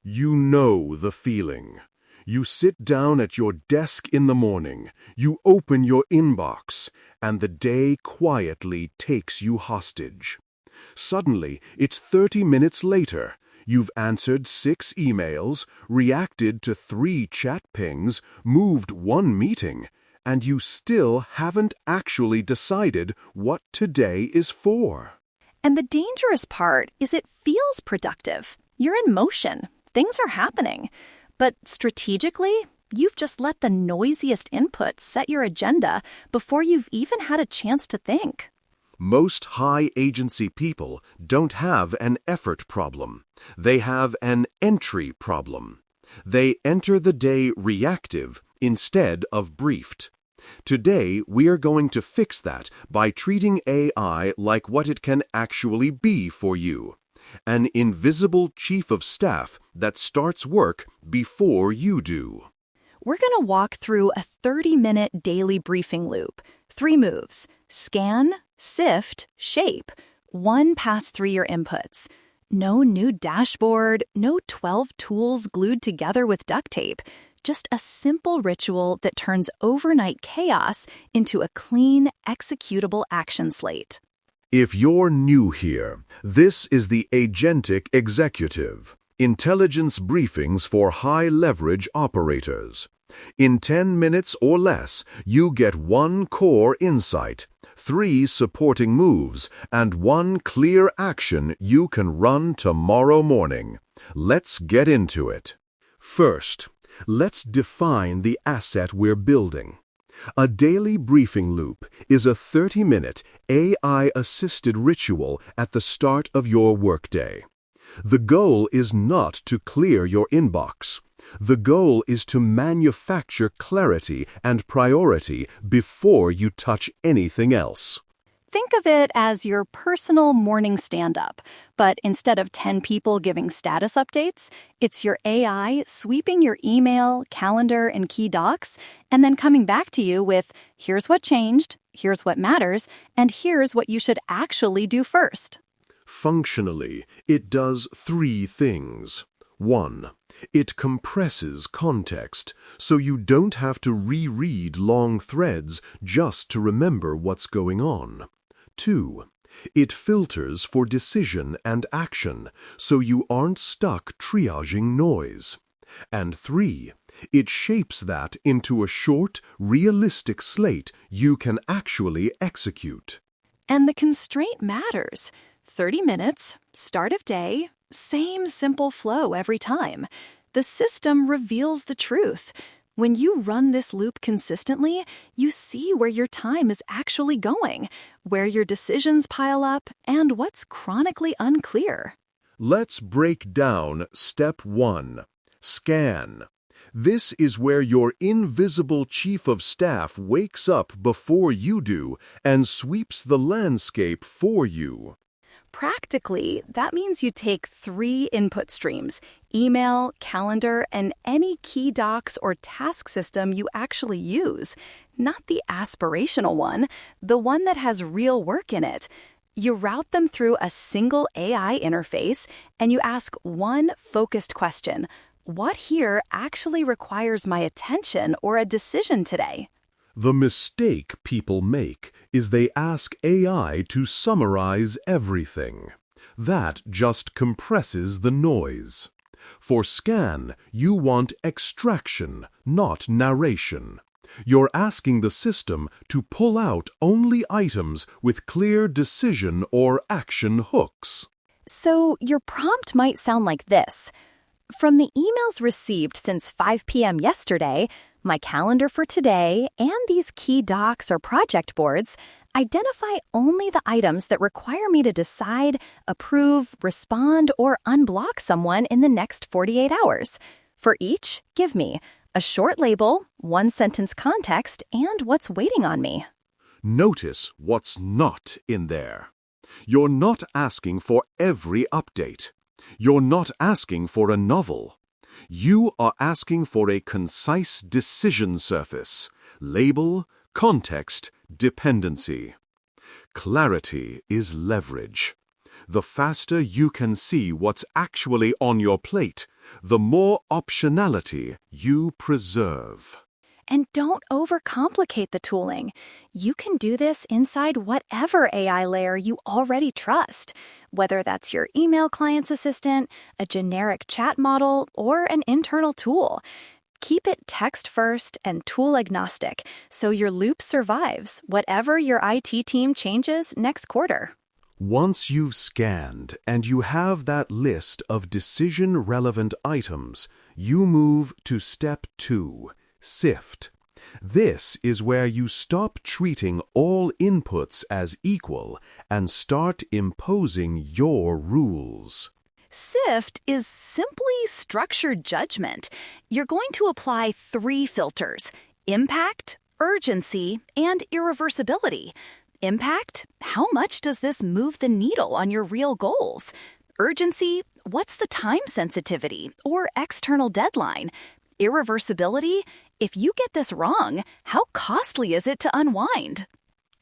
You know the feeling. You sit down at your desk in the morning, you open your inbox, and the day quietly takes you hostage. Suddenly, it's 30 minutes later. You've answered 6 emails, reacted to 3 chat pings, moved 1 meeting, and you still haven't actually decided what today is for. And the dangerous part is it feels productive. You're in motion. Things are happening. But strategically, you've just let the noisiest inputs set your agenda before you've even had a chance to think. Most high-agency people don't have an effort problem. They have an entry problem. They enter the day reactive instead of briefed. Today, we are going to fix that by treating AI like what it can actually be for you. An invisible chief of staff that starts work before you do. We're going to walk through a 30-minute daily briefing loop. 3 moves: scan, sift, shape. 1 pass through your inputs. No new dashboard, no 12 tools glued together with duct tape. Just a simple ritual that turns overnight chaos into a clean, executable action slate. If you're new here, this is the Agentic Executive, intelligence briefings for high-leverage operators. In 10 minutes or less, you get 1 core insight, 3 supporting moves, and 1 clear action you can run tomorrow morning. Let's get into it. First, let's define the asset we're building. A daily briefing loop is a 30-minute AI-assisted ritual at the start of your workday. The goal is not to clear your inbox. The goal is to manufacture clarity and priority before you touch anything else. Think of it as your personal morning stand-up, but instead of 10 people giving status updates, it's your AI sweeping your email, calendar, and key docs, and then coming back to you with, here's what changed, here's what matters, and here's what you should actually do first. Functionally, it does 3 things. 1. It compresses context, so you don't have to reread long threads just to remember what's going on. 2. It filters for decision and action, so you aren't stuck triaging noise. And 3. It shapes that into a short, realistic slate you can actually execute. And the constraint matters. 30 minutes, start of day, same simple flow every time. The system reveals the truth. When you run this loop consistently, you see where your time is actually going, where your decisions pile up, and what's chronically unclear. Let's break down step 1. Scan. This is where your invisible chief of staff wakes up before you do and sweeps the landscape for you. Practically, that means you take 3 input streams: email, calendar, and any key docs or task system you actually use. Not the aspirational one, the one that has real work in it. You route them through a single AI interface, and you ask 1 focused question: what here actually requires my attention or a decision today? The mistake people make is they ask AI to summarize everything. That just compresses the noise. For scan, you want extraction, not narration. You're asking the system to pull out only items with clear decision or action hooks. So your prompt might sound like this. From the emails received since 5 p.m. yesterday, my calendar for today, and these key docs or project boards, identify only the items that require me to decide, approve, respond, or unblock someone in the next 48 hours. For each, give me a short label, 1-sentence context, and what's waiting on me. Notice what's not in there. You're not asking for every update. You're not asking for a novel. You are asking for a concise decision surface: label, context, dependency. Clarity is leverage. The faster you can see what's actually on your plate, the more optionality you preserve. And don't overcomplicate the tooling. You can do this inside whatever AI layer you already trust, whether that's your email client's assistant, a generic chat model, or an internal tool. Keep it text first and tool agnostic so your loop survives whatever your IT team changes next quarter. Once you've scanned and you have that list of decision-relevant items, you move to step 2, sift. This is where you stop treating all inputs as equal and start imposing your rules. Sift is simply structured judgment. You're going to apply 3 filters: impact, urgency, and irreversibility. Impact: how much does this move the needle on your real goals? Urgency: what's the time sensitivity or external deadline? Irreversibility: if you get this wrong, how costly is it to unwind?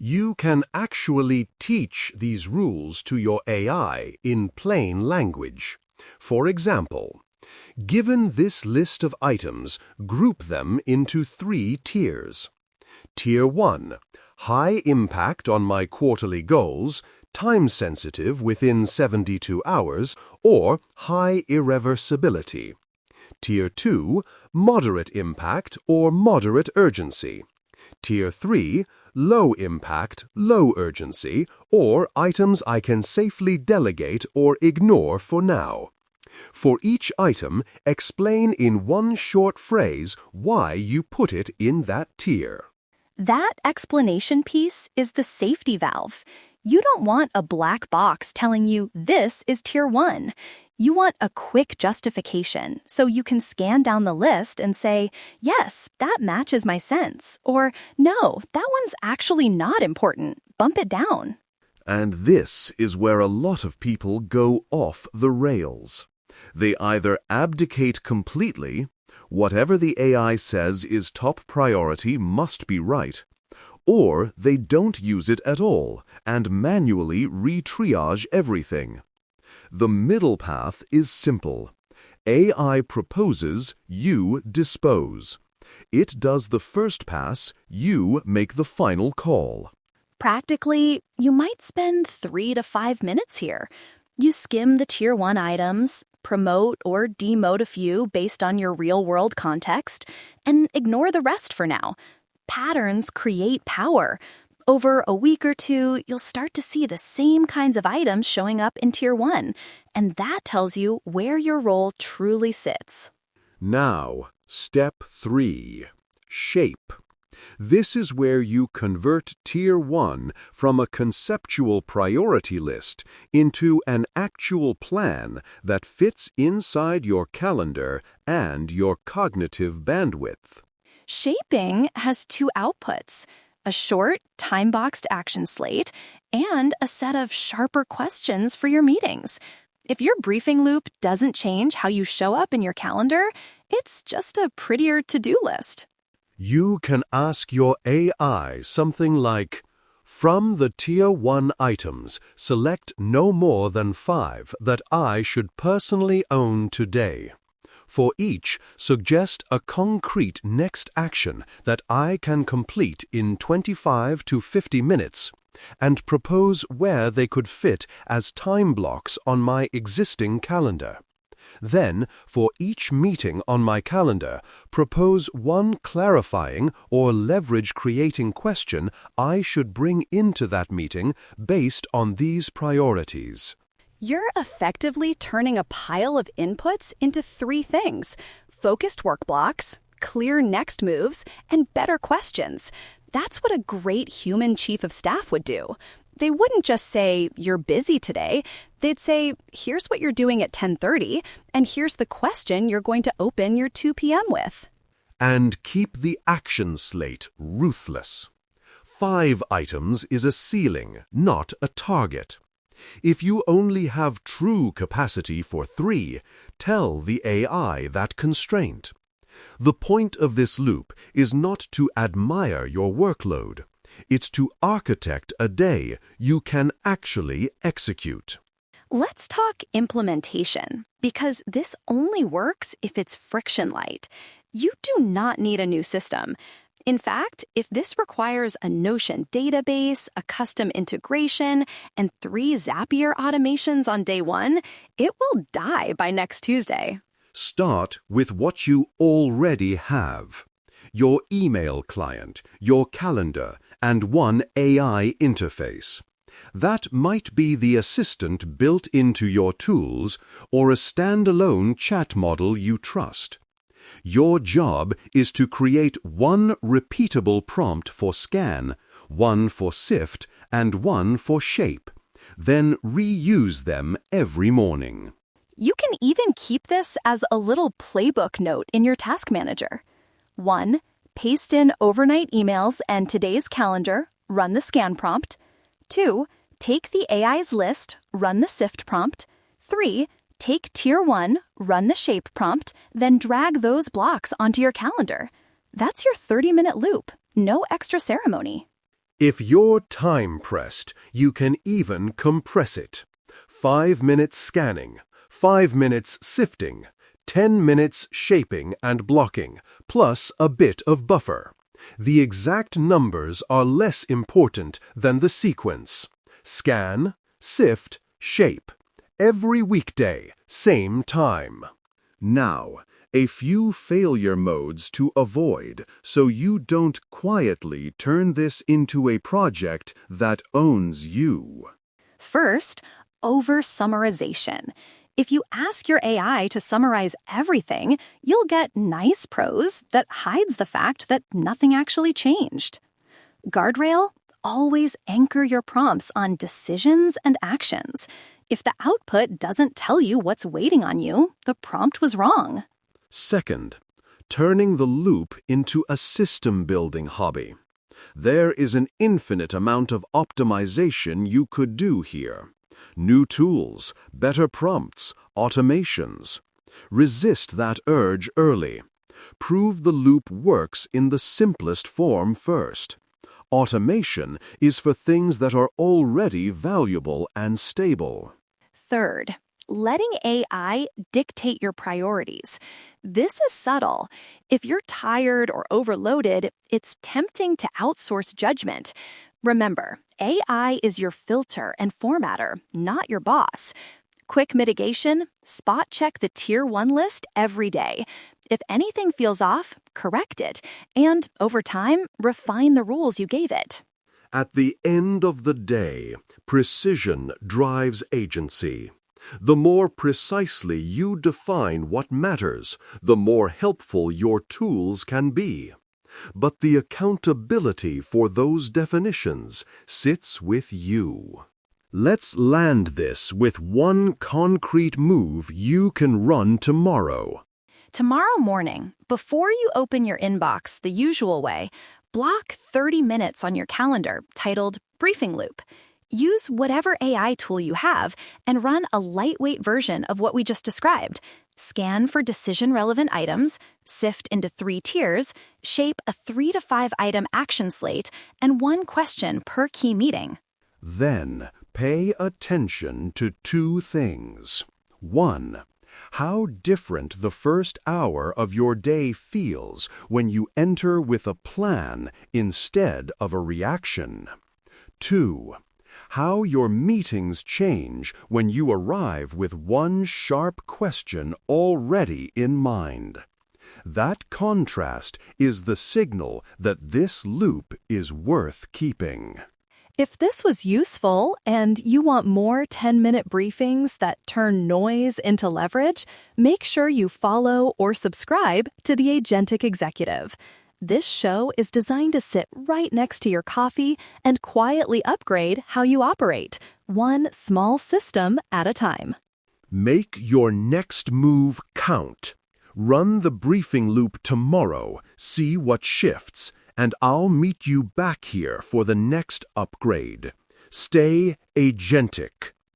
You can actually teach these rules to your AI in plain language. For example, given this list of items, group them into 3 tiers. Tier 1, high impact on my quarterly goals, time sensitive within 72 hours, or high irreversibility. Tier 2, moderate impact or moderate urgency. Tier 3, low impact, low urgency, or items I can safely delegate or ignore for now. For each item, explain in one short phrase why you put it in that tier. That explanation piece is the safety valve. You don't want a black box telling you this is tier 1. You want a quick justification so you can scan down the list and say, yes, that matches my sense, or no, that one's actually not important. Bump it down. And this is where a lot of people go off the rails. They either abdicate completely, whatever the AI says is top priority must be right, or they don't use it at all and manually re-triage everything. The middle path is simple. AI proposes, you dispose. It does the first pass, you make the final call. Practically, you might spend 3 to 5 minutes here. You skim the tier 1 items, promote or demote a few based on your real-world context, and ignore the rest for now. Patterns create power. Over a week or 2, you'll start to see the same kinds of items showing up in tier 1, and that tells you where your role truly sits. Now, step 3, shape. This is where you convert tier 1 from a conceptual priority list into an actual plan that fits inside your calendar and your cognitive bandwidth. Shaping has 2 outputs: a short, time-boxed action slate, and a set of sharper questions for your meetings. If your briefing loop doesn't change how you show up in your calendar, it's just a prettier to-do list. You can ask your AI something like, from the tier 1 items, select no more than 5 that I should personally own today. For each, suggest a concrete next action that I can complete in 25 to 50 minutes, and propose where they could fit as time blocks on my existing calendar. Then, for each meeting on my calendar, propose one clarifying or leverage-creating question I should bring into that meeting based on these priorities. You're effectively turning a pile of inputs into 3 things: focused work blocks, clear next moves, and better questions. That's what a great human chief of staff would do. They wouldn't just say, you're busy today. They'd say, here's what you're doing at 10:30, and here's the question you're going to open your 2 p.m. with. And keep the action slate ruthless. 5 items is a ceiling, not a target. If you only have true capacity for 3, tell the AI that constraint. The point of this loop is not to admire your workload. It's to architect a day you can actually execute. Let's talk implementation, because this only works if it's friction light. You do not need a new system. In fact, if this requires a Notion database, a custom integration, and 3 Zapier automations on day 1, it will die by next Tuesday. Start with what you already have: your email client, your calendar, and one AI interface. That might be the assistant built into your tools or a standalone chat model you trust. Your job is to create one repeatable prompt for scan, one for sift, and one for shape. Then reuse them every morning. You can even keep this as a little playbook note in your task manager. 1. Paste in overnight emails and today's calendar, run the scan prompt. 2. Take the AI's list, run the sift prompt. 3. Take Tier 1, run the shape prompt, then drag those blocks onto your calendar. That's your 30-minute loop. No extra ceremony. If you're time-pressed, you can even compress it. 5 minutes scanning, 5 minutes sifting, 10 minutes shaping and blocking, plus a bit of buffer. The exact numbers are less important than the sequence. Scan, sift, shape. Every weekday, same time. Now, a few failure modes to avoid so you don't quietly turn this into a project that owns you. First, over-summarization. If you ask your AI to summarize everything, you'll get nice prose that hides the fact that nothing actually changed. Guardrail: always anchor your prompts on decisions and actions. If the output doesn't tell you what's waiting on you, the prompt was wrong. Second, turning the loop into a system-building hobby. There is an infinite amount of optimization you could do here. New tools, better prompts, automations. Resist that urge early. Prove the loop works in the simplest form first. Automation is for things that are already valuable and stable. Third, letting AI dictate your priorities. This is subtle. If you're tired or overloaded, it's tempting to outsource judgment. Remember, AI is your filter and formatter, not your boss. Quick mitigation: spot check the Tier 1 list every day. If anything feels off, correct it, and over time, refine the rules you gave it. At the end of the day, precision drives agency. The more precisely you define what matters, the more helpful your tools can be. But the accountability for those definitions sits with you. Let's land this with one concrete move you can run tomorrow. Tomorrow morning, before you open your inbox the usual way, block 30 minutes on your calendar titled Briefing Loop. Use whatever AI tool you have and run a lightweight version of what we just described. Scan for decision-relevant items, sift into 3 tiers, shape a 3 to 5 item action slate, and 1 question per key meeting. Then, pay attention to 2 things. 1. How different the first hour of your day feels when you enter with a plan instead of a reaction. 2. How your meetings change when you arrive with one sharp question already in mind. That contrast is the signal that this loop is worth keeping. If this was useful and you want more 10-minute briefings that turn noise into leverage, make sure you follow or subscribe to the Agentic Executive. This show is designed to sit right next to your coffee and quietly upgrade how you operate, one small system at a time. Make your next move count. Run the briefing loop tomorrow, see what shifts, and I'll meet you back here for the next upgrade. Stay agentic.